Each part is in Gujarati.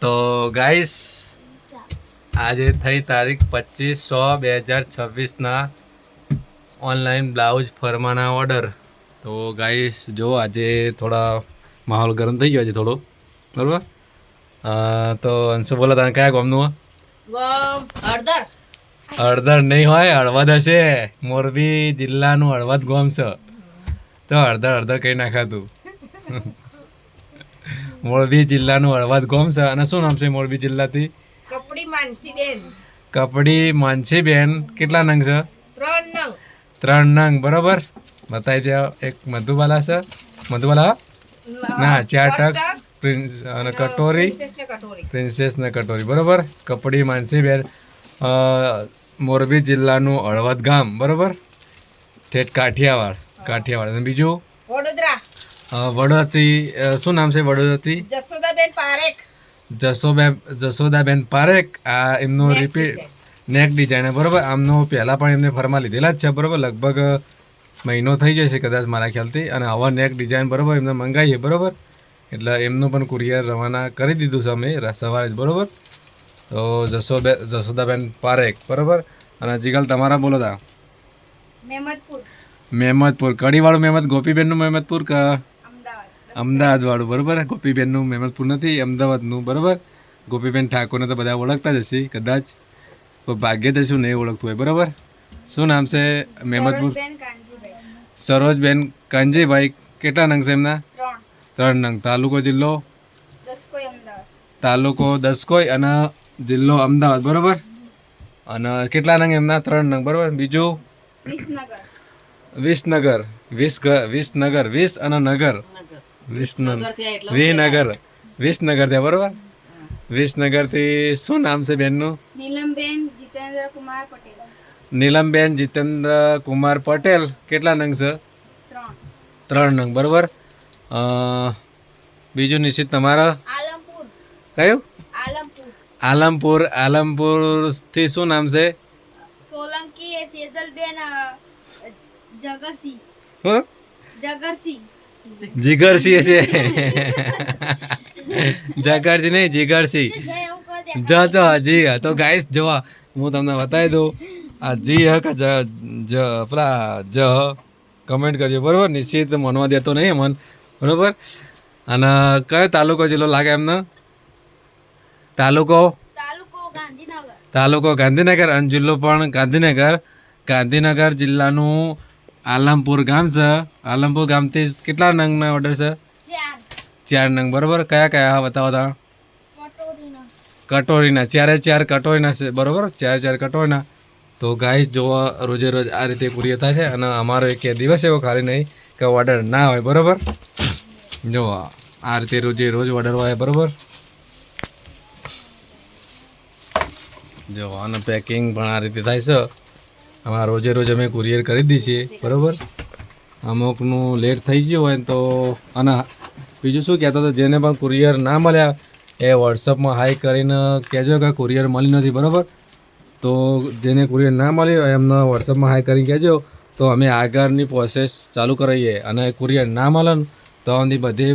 તો ગાઈસ આજે થઈ તારીખ 25/6/2026 ઓનલાઈન બ્લાઉઝ ફરમાના ઓર્ડર. તો ગાઈસ જો આજે થોડા માહોલ ગરમ થઈ ગયો છે થોડો, બરાબર. તો અંશુ બોલો, તને કયા ગામનું? હળદર નહીં હોય, હળવદ હશે. મોરબી જિલ્લાનું હળવદ ગામ છે. તો હળદર કઈ નાખાતું. મોરબી જિલ્લાનું હળવદ ગામ છે. અને શું નામ છે મોરબી જિલ્લાથી? કપડી માનસીબેન. કેટલા નંગ છે? 3 નંગ. બરોબર, બતાવી દે. એક મધુબાલા છે. મધુબાલા ના, 4 ટક્સ પ્રિન્સ અને કટોરી, પ્રિન્સેસ ને કટોરી. બરોબર, કપડી માનસીબેન, મોરબી જિલ્લાનું હળવદ ગામ. બરોબર, ઠેઠ કાઠિયાવાડ. અને બીજું વડોદરાથી શું નામ છે? વડોદરાથી જસોદાબેન પારેખ. આ એમનું રિપીટ નેક ડિઝાઇન. બરોબર, આમનો પહેલાં પણ એમને ફરમા લીધેલા જ છે. બરોબર, લગભગ મહિનો થઈ જશે કદાચ મારા ખ્યાલથી. અને આવા નેક ડિઝાઇન બરોબર એમને મંગાવીએ. બરોબર, એટલે એમનું પણ કુરિયર રવાના કરી દીધું છે અમે સવારે જ. બરોબર, તો જસોદાબેન પારેખ. બરોબર. અને જીગલ તમારા બોલો તા? મહેમદપુર. કડીવાળું મહેમદ, ગોપીબેનનું મહેમદપુર કે અમદાવાદ વાળું? બરોબર, ગોપીબેનનું મહેમદપુર નથી, અમદાવાદનું. બરોબર, ગોપીબેન ઠાકોરને તો બધા ઓળખતા જ હશે કદાચ, કોઈ ભાગ્ય જ શું નહીં ઓળખતું હોય. બરોબર, શું નામ છે? મહેમદપુર. સરોજબેન કાંજીભાઈ. કેટલા નંગ છે એમના? 3 નંગ. તાલુકો જિલ્લો? તાલુકો દસકોઈ અને જિલ્લો અમદાવાદ. બરોબર, અને કેટલા નંગ એમના? 3 નંગ. બરોબર, બીજું? વિસનગર. વિસ અને નગર. વિસનગર ત્યાં. બરોબર, વિસનગરથી શું નામ છે બેનનું? નીલમબેન જીતેન્દ્ર કુમાર પટેલ. કેટલા નંગ છે? 3 નંગ. બરોબર, બીજું નિશ્ચિત તમારા? કયું? આલમપુરથી શું નામ છે? સોલંકી સેજલબેન જગરસિંહ. જીગરસિંહ છે. જગરસિંહ નહીં, જીગરસિંહ. જી. તો ગાઈસ જોવા હું તમને બતાવી દઉં. આ જી હ કે પેલા જ કમેન્ટ કરજો. બરોબર, નિશ્ચિત મનવા દેતો નહીં મન. બરોબર, અને કયો તાલુકો જિલ્લો લાગે એમને? તાલુકો ગાંધીનગર અને જિલ્લો પણ ગાંધીનગર જિલ્લાનું આલમપુર ગામ છે. આલમપુર ગામથી કેટલા નંગના ઓર્ડર છે? 4 નંગ. બરોબર, કયા બતાવો તા? કટોરીના. 4 કટોરીના છે. બરોબર, 4 કટોરીના. તો ગાઈસ જોવા રોજે રોજ આ રીતે કુરિયર થાય છે. અને અમારો એક દિવસ એવો ખાલી નહીં કે ઓર્ડર ના હોય. બરોબર, જો આ રીતે રોજે રોજ ઓર્ડર હોય. બરોબર, જો આનું પેકિંગ પણ આ રીતે થાય છે. અમારા રોજે રોજ અમે કુરિયર કરી દઈએ છીએ. બરાબર, અમુકનું લેટ થઈ ગયું હોય તો. અને બીજું શું કહેતો હતો, જેને પણ કુરિયર ના મળ્યા એ વોટ્સઅપમાં હાઈ કરીને કહેજો કે કુરિયર મળી નથી. બરાબર, તો જેને કુરિયર ના મળ્યું હોય એમને વોટ્સઅપમાં હાઈ કરીને કહેજો, તો અમે આગળની પ્રોસેસ ચાલુ કરાવીએ. અને કુરિયર ના મળે ને તો આની બધી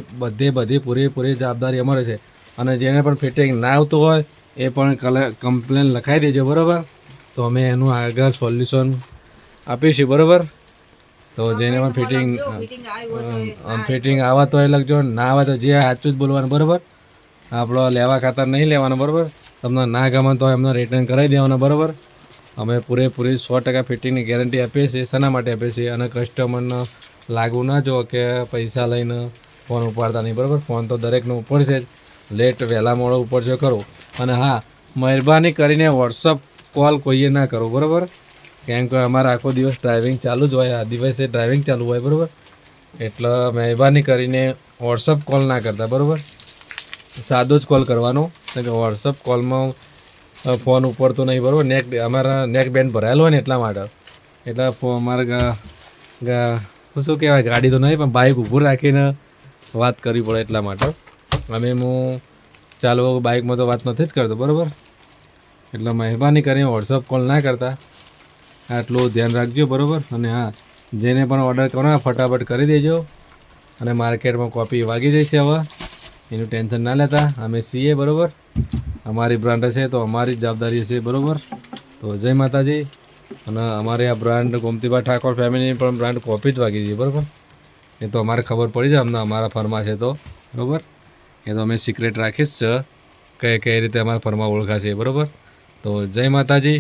પૂરેપૂરી જવાબદારી અમારે છે. અને જેને પણ ફિટિંગ ના આવતું હોય એ પણ કમ્પ્લેન લખાવી દેજો. બરાબર, તો અમે એનું આગળ સોલ્યુશન આપીશું. બરાબર, તો જેને પણ ફિટિંગ આવે તો એ લખજો, ના આવે તો જે સાચું જ બોલવાનું. બરાબર, આપણો લેવા ખાતર નહીં લેવાનો. બરાબર, તમને ના ગમે તો એમને રિટર્ન કરાવી દેવાનો. બરાબર, અમે પૂરેપૂરી 100% ફિટિંગની ગેરંટી આપીએ છીએ. શેના માટે આપીએ છીએ? અને કસ્ટમરને લાગુ ના જો કે પૈસા લઈને ફોન ઉપાડતા નહીં. બરાબર, ફોન તો દરેકનો ઉપડશે જ, લેટ વહેલા મોડો ઉપડજો કરો. અને હા, મહેરબાની કરીને વોટ્સઅપ કોલ કોઈએ ના કરો. બરાબર, કેમ કે અમારે આખો દિવસ ડ્રાઇવિંગ ચાલુ જ હોય, આ દિવસે ડ્રાઇવિંગ ચાલુ હોય. બરાબર, એટલે મહેરબાની કરીને વોટ્સઅપ કોલ ના કરતા. બરાબર, સાદો જ કોલ કરવાનો, કારણ કે વોટ્સઅપ કોલમાં ફોન ઉપડતો નહીં. બરાબર, અમારા નેક બેન્ડ ભરાયેલો હોય ને એટલા માટે. એટલે અમારે શું કહેવાય, ગાડી તો નહીં પણ બાઇક ઊભું રાખીને વાત કરવી પડે એટલા માટે. હું ચાલો બાઇકમાં તો વાત નથી જ કરતો. બરાબર, એટલે મહેરબાની કરીને વોટ્સઅપ કોલ ના કરતા, આટલું ધ્યાન રાખજો. બરાબર, અને હા, જેને પણ ઓર્ડર કરો ફટાફટ કરી દેજો. અને માર્કેટમાં કોપી વાગી જશે હવે. એનું ટેન્શન ના લેતા, અમે છીએ બરાબર. અમારી બ્રાન્ડ છે તો અમારી જ જવાબદારી છે બરાબર. તો જય માતાજી. અને અમારી આ બ્રાન્ડ ગોમતીબા ઠાકોર ફેમિલીની પણ બ્રાન્ડ કોપી જ વાગી છે બરાબર. એ તો અમારે ખબર પડી જાય અમને અમારા ફર્મા છે તો બરાબર. એ તો અમે સિક્રેટ રાખીશ છે કઈ રીતે અમારા ફર્મા ઓળખાશે બરાબર. તો જય માતાજી.